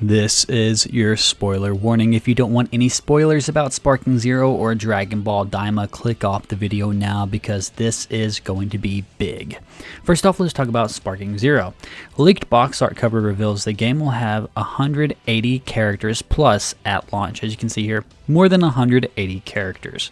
This is your spoiler warning. If you don't want any spoilers about Sparking Zero or Dragon Ball Daima, click off the video now because this is going to be big. First off, let's talk about Sparking Zero. Leaked box art cover reveals the game will have 180 characters plus at launch. As you can see here, more than 180 characters.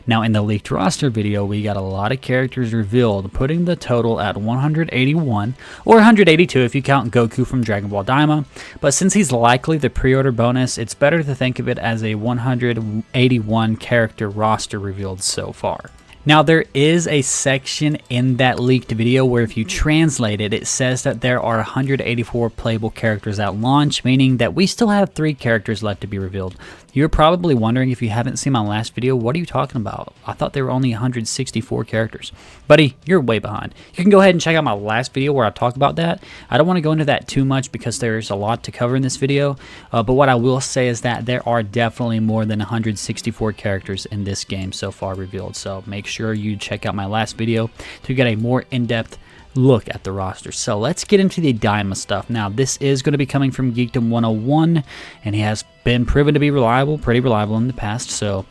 Now in the leaked roster video, we got a lot of characters revealed, putting the total at 181, or 182 if you count Goku from Dragon Ball Daima, but since he's likely the pre-order bonus, it's better to think of it as a 181 character roster revealed so far. Now there is a section in that leaked video where if you translate it, it says that there are 184 playable characters at launch, meaning that we still have 3 characters left to be revealed. You're probably wondering, if you haven't seen my last video, what are you talking about? I thought there were only 164 characters. Buddy, you're way behind. You can go ahead and check out my last video where I talk about that. I don't want to go into that too much because there's a lot to cover in this video, but what I will say is that there are definitely more than 164 characters in this game so far revealed, so make sure you check out my last video to get a more in-depth look at the roster. So let's get into the Daima stuff. Now this is going to be coming from Geekdom 101, and he has been proven to be reliable, pretty reliable in the past, so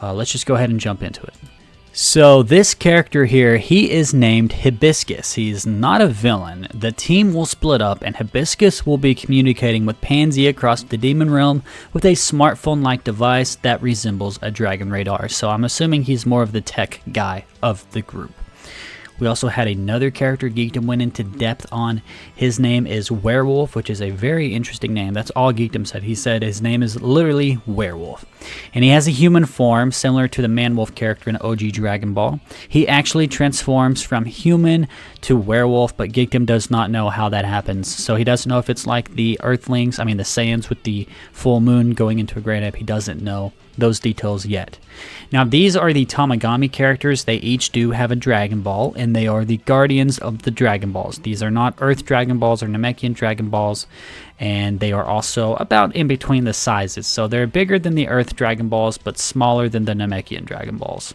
let's just go ahead and jump into it. So this character here, he is named Hibiscus. He's not a villain. The team will split up and Hibiscus will be communicating with Pansy across the demon realm with a smartphone-like device that resembles a dragon radar. So I'm assuming he's more of the tech guy of the group. We also had another character Geekdom went into depth on. His name is Werewolf, which is a very interesting name. That's all Geekdom said. He said his name is literally Werewolf. And he has a human form similar to the Man-Wolf character in OG Dragon Ball. He actually transforms from human to werewolf, but Geekdom does not know how that happens. So he doesn't know if it's like the Earthlings, the Saiyans with the full moon going into a great ape. He doesn't know those details yet. Now these are the Tagami characters. They each do have a Dragon Ball, and they are the guardians of the Dragon Balls. These are not Earth Dragon Balls or Namekian Dragon Balls, and they are also about in between the sizes. So they're bigger than the Earth Dragon Balls, but smaller than the Namekian Dragon Balls.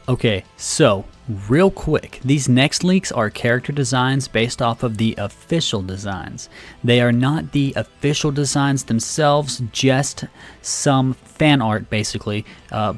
Okay, so real quick, these next leaks are character designs based off of the official designs. They are not the official designs themselves, just some fan art basically.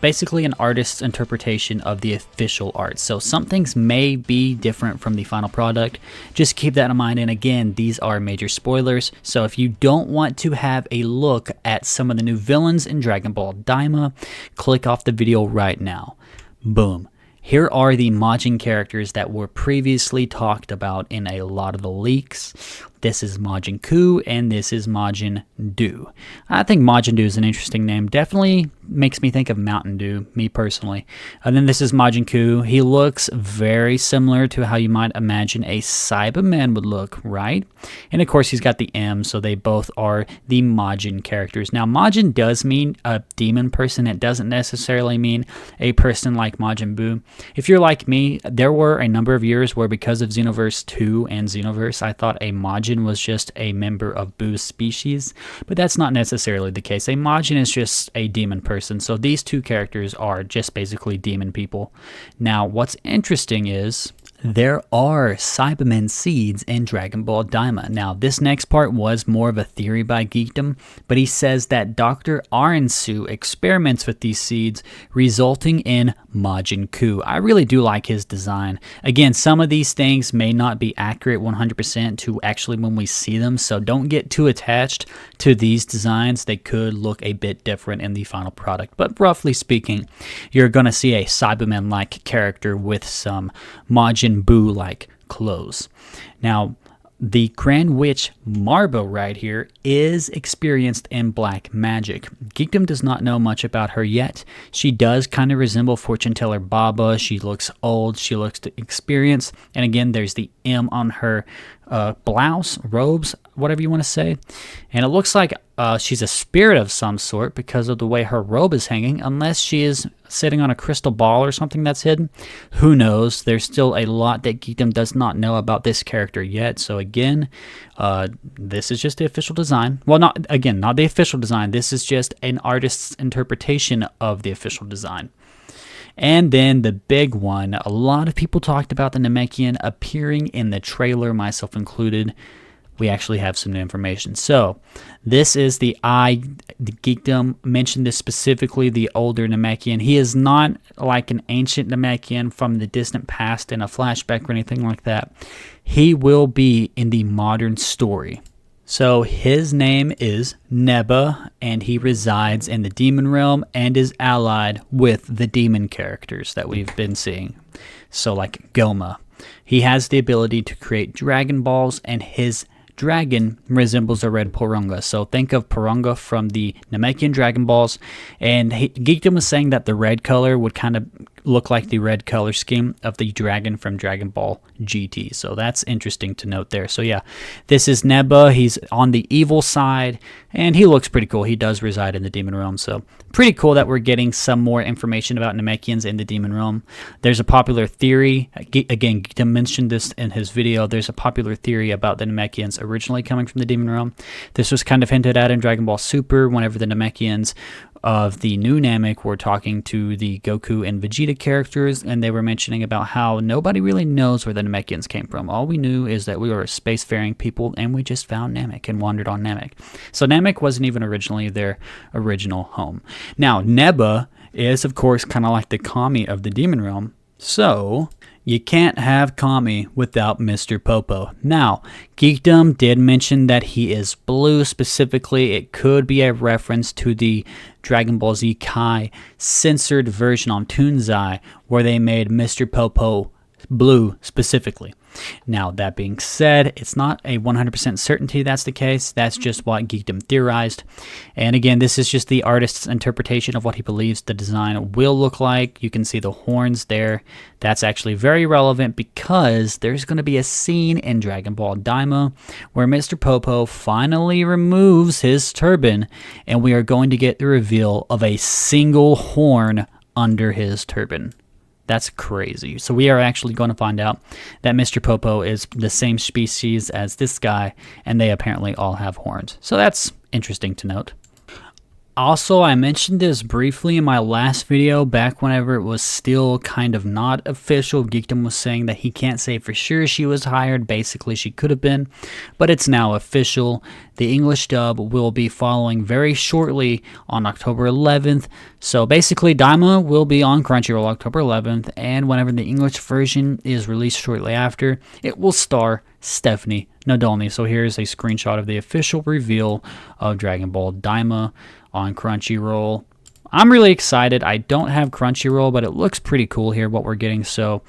Basically an artist's interpretation of the official art. So some things may be different from the final product. Just keep that in mind, and again, these are major spoilers. So if you don't want to have a look at some of the new villains in Dragon Ball Daima, click off the video right now. Boom. Here are the Majin characters that were previously talked about in a lot of the leaks. This is Majin Ku, and this is Majin Du. I think Majin Du is an interesting name. Definitely makes me think of Mountain Dew, me personally. And then this is Majin Ku. He looks very similar to how you might imagine a Cyberman would look, right? And of course, he's got the M, so they both are the Majin characters. Now, Majin does mean a demon person. It doesn't necessarily mean a person like Majin Buu. If you're like me, there were a number of years where because of Xenoverse 2 and Xenoverse, I thought a Majin was just a member of Buu's species, but that's not necessarily the case. A Majin is just a demon person, so these two characters are just basically demon people. Now, what's interesting is there are Cybermen seeds in Dragon Ball Daima. Now, this next part was more of a theory by Geekdom, but he says that Dr. Arensu experiments with these seeds, resulting in Majin Ku. I really do like his design. Again, some of these things may not be accurate 100% to actually when we see them, so don't get too attached to these designs. They could look a bit different in the final product, but roughly speaking, you're going to see a Cyberman-like character with some Majin Buu-like clothes. Now, the Grand Witch Marbo right here is experienced in black magic. Geekdom does not know much about her yet. She does kind of resemble fortune teller Baba. She looks old, she looks experienced, and again, there's the M on her blouse, robes, whatever you want to say. And it looks like she's a spirit of some sort because of the way her robe is hanging, unless she is sitting on a crystal ball or something that's hidden. Who knows? There's still a lot that Geekdom does not know about this character yet. So again, this is just the official design. Well, not the official design. This is just an artist's interpretation of the official design. And then the big one, a lot of people talked about the Namekian appearing in the trailer, myself included. we actually have some new information. So this is the Geekdom mentioned this specifically, the older Namekian. He is not like an ancient Namekian from the distant past in a flashback or anything like that. He will be in the modern story. So his name is Nebba, and he resides in the demon realm and is allied with the demon characters that we've been seeing. So like Goma. He has the ability to create Dragon Balls, and his dragon resembles a red Porunga. So think of Porunga from the Namekian Dragon Balls, and Geekdom was saying that the red color would kind of look like the red color scheme of the dragon from Dragon Ball GT. So that's interesting to note there. So yeah, this is Nebba. He's on the evil side, and he looks pretty cool. He does reside in the demon realm, so pretty cool that we're getting some more information about Namekians in the demon realm. There's a popular theory, again, Geekdom mentioned this in his video, there's a popular theory about the Namekians originally coming from the demon realm. This was kind of hinted at in Dragon Ball Super whenever the Namekians of the new Namek were talking to the Goku and Vegeta characters, and they were mentioning about how nobody really knows where the Namekians came from. All we knew is that we were a spacefaring people, and we just found Namek and wandered on Namek. So Namek wasn't even originally their original home. Now, Nebba is, of course, kind of like the Kami of the demon realm, so you can't have Kami without Mr. Popo. Now, Geekdom did mention that he is blue specifically. It could be a reference to the Dragon Ball Z Kai censored version on Toonzai, where they made Mr. Popo blue specifically. Now, that being said, it's not a 100% certainty that's the case. That's just what Geekdom theorized. And again, this is just the artist's interpretation of what he believes the design will look like. You can see the horns there. That's actually very relevant because there's going to be a scene in Dragon Ball DAIMA where Mr. Popo finally removes his turban, and we are going to get the reveal of a single horn under his turban. That's crazy. So we are actually going to find out that Mr. Popo is the same species as this guy, and they apparently all have horns. So that's interesting to note. Also, I mentioned this briefly in my last video, back whenever it was still kind of not official. Geekdom was saying that he can't say for sure she was hired. Basically, she could have been, but it's now official. The English dub will be following very shortly on October 11th. So basically, DAIMA will be on Crunchyroll October 11th, and whenever the English version is released shortly after, it will star Stephanie Nadolny. So here's a screenshot of the official reveal of Dragon Ball DAIMA on Crunchyroll. I'm really excited. I don't have Crunchyroll, but it looks pretty cool here what we're getting, so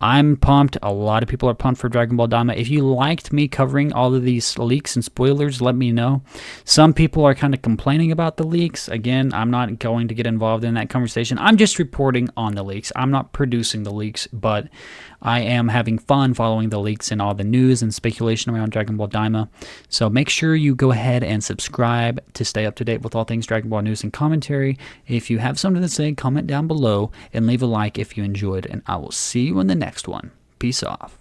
I'm pumped. A lot of people are pumped for Dragon Ball DAIMA. If you liked me covering all of these leaks and spoilers, let me know. Some people are kind of complaining about the leaks. Again, I'm not going to get involved in that conversation. I'm just reporting on the leaks. I'm not producing the leaks, but I am having fun following the leaks and all the news and speculation around Dragon Ball DAIMA. So make sure you go ahead and subscribe to stay up to date with all things Dragon Ball news and commentary. If you have something to say, comment down below and leave a like if you enjoyed, and I will see you in the next one. Peace off.